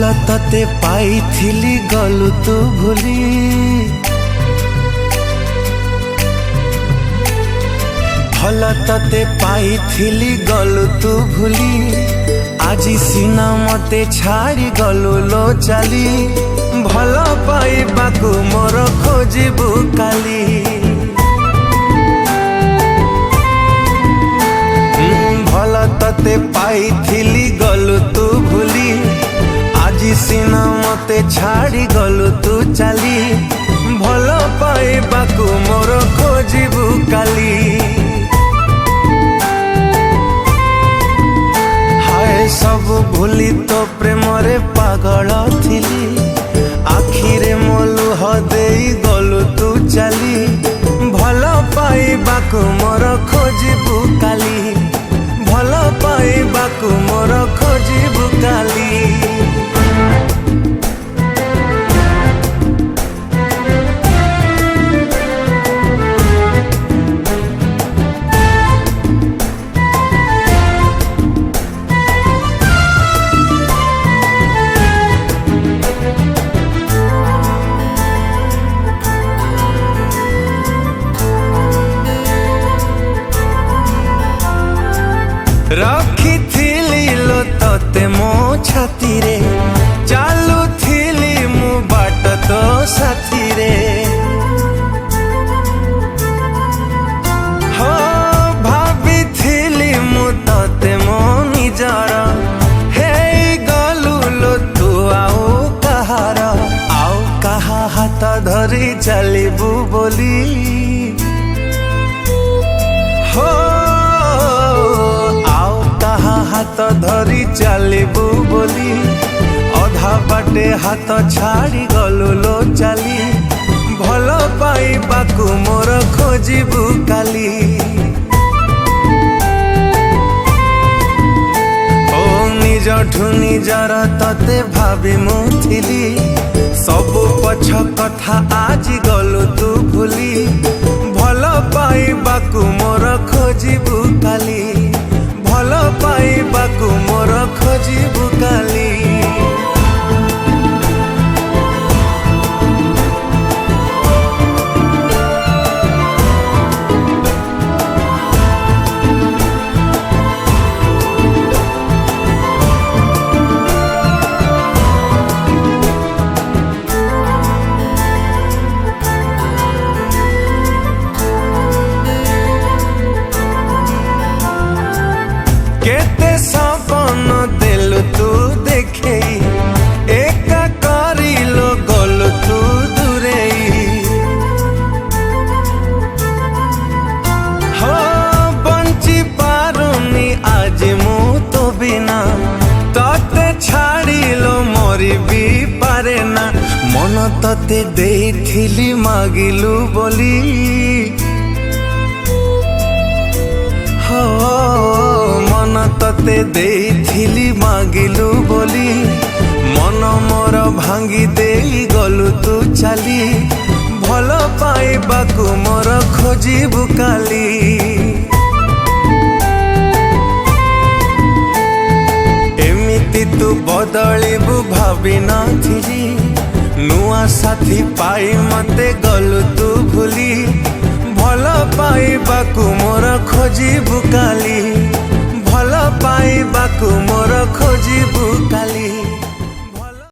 भल तते पाइथिली गलु तू भूली, भल तते पाइथिली गलु तू भूली, आजी सीना मते छाड़ी गलु लो चाली, भल पाइबाकु मोर खोजिबु काली। भल तते पाइथिली गलु तू भूली, आजी सीना मते छाड़ी गलु तू चाली, भल पाइबाकु मोर खोजिबु काली। हाय सब भूली तो प्रेम रे पागल थिली, आखिरे मो लुह देई गलु तू चाली, भल पाइबाकु मोर खोजिबु काली, भल पाइबाकु मोर खोजिबु काली। रखी थिली लो तते मो छाती रे, चालू थिली मु बाट तो साथी रे। हो भाभी थिली मु तते मो निजर, हे गलु लो तू आउ कहार, आउ कहा हाथ धरी चलिबु बोली। हो हाथ धरी चलिबु बोली, अधा बाटे हाथ छाड़ी गलु लो चाली, भल पाइबाकु मोर खोजिबु काली। ओ निजठु निजर तते भाबी मु थिली, सबु पछ कथा आज गलु तू भूली, भल पाइबाकु मोर खोजिबु काली, भल पाइबाकु मोर खोजिबु काली। केते सपन देलु तू देखे, एका करिलो गलु तू दूरेई। हो बंची पारुनी आज मु तो बिना, तते छाड़िलो मोरी भी पारे ना, मन तते देइथिली मागिलु बोली। हो मन तते देइथिली मागिलु बोली, मन मोर भांगी देई गलु तू चाली, भल पाइबाकु मोर खोजिबु काली। एमिति तू बदलिबु भाबी नथिली, नुआ साथी पाई मते गलु तू भूली, भल पाइबाकु मोर खोजिबु काली, भल पाइबाकु मोर खोजिबु काली।